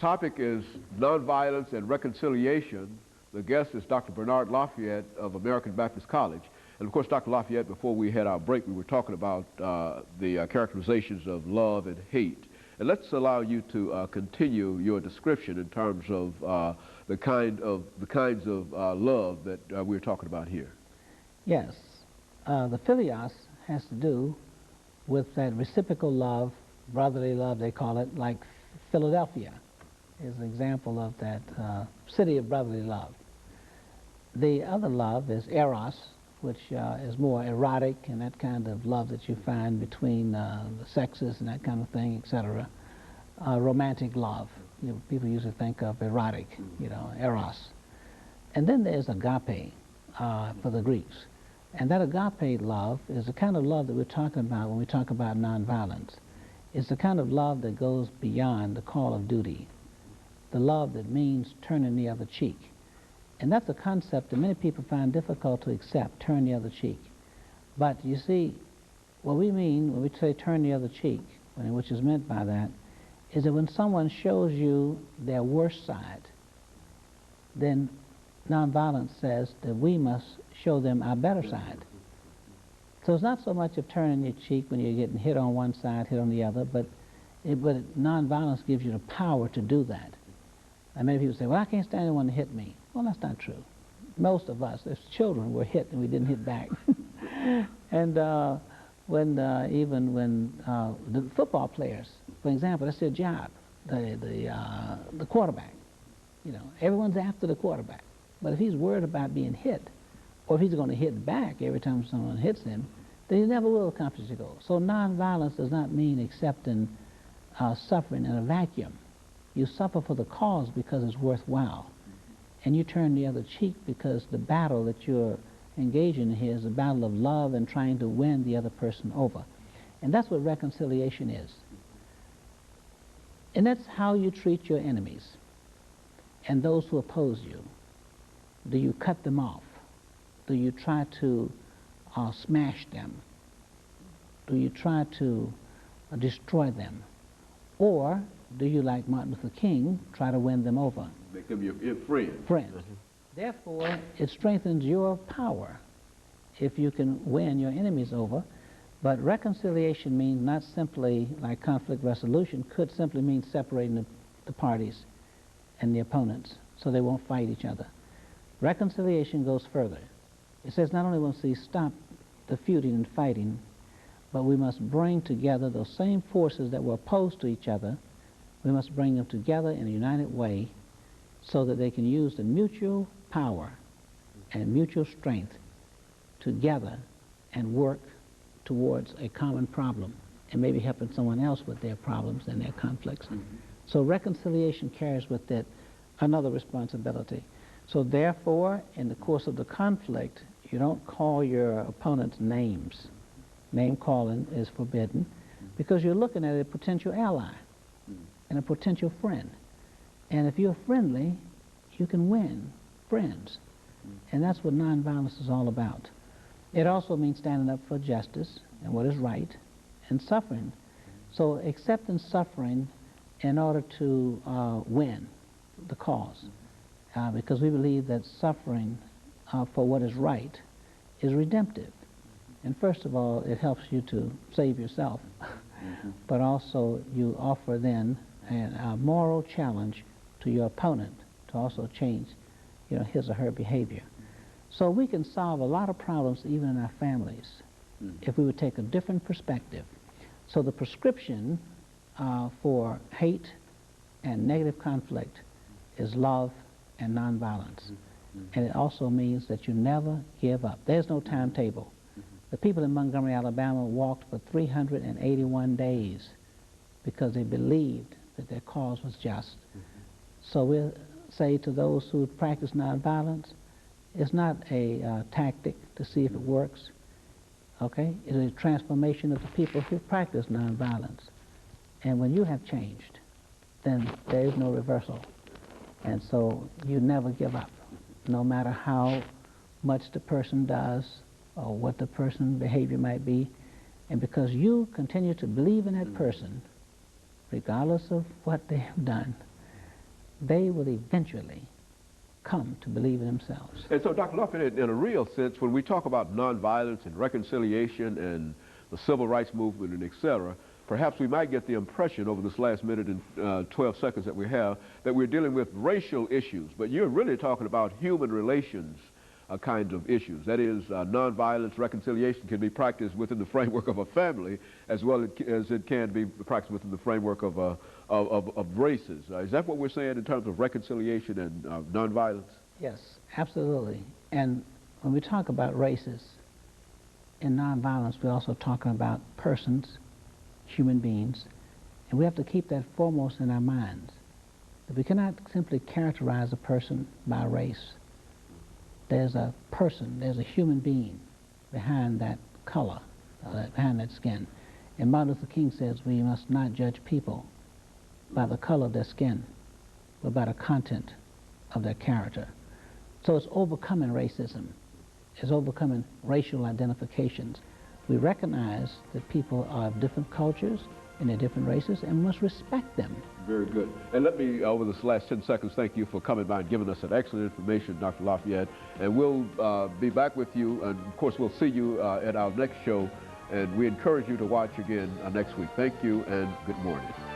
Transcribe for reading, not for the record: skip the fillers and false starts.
topic is nonviolence and reconciliation. The guest is Dr. Bernard Lafayette of American Baptist College. And of course, Dr. Lafayette, before we had our break, we were talking about the characterizations of love and hate. And let's allow you to continue your description in terms of the kinds of love that we're talking about here. Yes. The philios has to do with that reciprocal love, brotherly love, they call it, like Philadelphia is an example of that city of brotherly love. The other love is eros, which is more erotic and that kind of love that you find between the sexes and that kind of thing, etc. Romantic love. You know, people usually think of erotic, you know, eros. And then there's agape for the Greeks. And that agape love is the kind of love that we're talking about when we talk about nonviolence. It's the kind of love that goes beyond the call of duty, the love that means turning the other cheek. And that's a concept that many people find difficult to accept, turn the other cheek. But you see, what we mean when we say turn the other cheek, which is meant by that, is that when someone shows you their worst side, then nonviolence says that we must show them our better side. So it's not so much of turning your cheek when you're getting hit on one side, hit on the other, but nonviolence gives you the power to do that. And many people say, well, I can't stand anyone to hit me. Well, that's not true. Most of us, as children, were hit and we didn't hit back. And even when the football players, for example, that's their job, the quarterback. You know, everyone's after the quarterback. But if he's worried about being hit, or if he's going to hit back every time someone hits him, then he never will accomplish the goal. So nonviolence does not mean accepting suffering in a vacuum. You suffer for the cause because it's worthwhile. And you turn the other cheek because the battle that you're engaging in here is a battle of love and trying to win the other person over. And that's what reconciliation is. And that's how you treat your enemies and those who oppose you. Do you cut them off? Do you try to smash them? Do you try to destroy them? Or do you, like Martin Luther King, try to win them over? Make them your friend. Friend. Therefore, it strengthens your power if you can win your enemies over. But reconciliation means not simply, like conflict resolution, could simply mean separating the parties and the opponents so they won't fight each other. Reconciliation goes further. It says not only must we stop the feuding and fighting, but we must bring together those same forces that were opposed to each other. We must bring them together in a united way so that they can use the mutual power and mutual strength together and work towards a common problem and maybe helping someone else with their problems and their conflicts. So reconciliation carries with it another responsibility. So therefore, in the course of the conflict, you don't call your opponents names. Name calling is forbidden because you're looking at a potential ally and a potential friend. And if you're friendly, you can win friends. And that's what nonviolence is all about. It also means standing up for justice and what is right and suffering. So accepting suffering in order to win the cause. Because we believe that suffering for what is right is redemptive. And first of all, it helps you to save yourself, but also you offer then a moral challenge to your opponent to also change, you know, his or her behavior. So we can solve a lot of problems even in our families if we would take a different perspective. So the prescription for hate and negative conflict is love and nonviolence. And it also means that you never give up. There's no timetable. The people in Montgomery, Alabama walked for 381 days because they believed that their cause was just. So we'll say to those who practice nonviolence, it's not a tactic to see if it works, okay? It is a transformation of the people who practice nonviolence. And when you have changed, then there is no reversal. And so you never give up, no matter how much the person does or what the person's behavior might be. And because you continue to believe in that person, regardless of what they have done, they will eventually come to believe in themselves. And so, Dr. Lafayette, in a real sense, when we talk about nonviolence and reconciliation and the civil rights movement and et cetera, perhaps we might get the impression over this last minute and 12 seconds that we have that we're dealing with racial issues, but you're really talking about human relations kinds of issues. That is, nonviolence, reconciliation can be practiced within the framework of a family as well as it can be practiced within the framework of races. Is that what we're saying in terms of reconciliation and nonviolence? Yes, absolutely. And when we talk about races, in nonviolence, we're also talking about persons, human beings, and we have to keep that foremost in our minds. That we cannot simply characterize a person by race. There's a person, there's a human being behind that color, behind that skin. And Martin Luther King says we must not judge people by the color of their skin, but by the content of their character. So it's overcoming racism. It's overcoming racial identifications. We recognize that people are of different cultures and they're different races and must respect them. Very good. And let me, over this last 10 seconds, thank you for coming by and giving us that excellent information, Dr. Lafayette. And we'll be back with you, and of course we'll see you at our next show, and we encourage you to watch again next week. Thank you and good morning.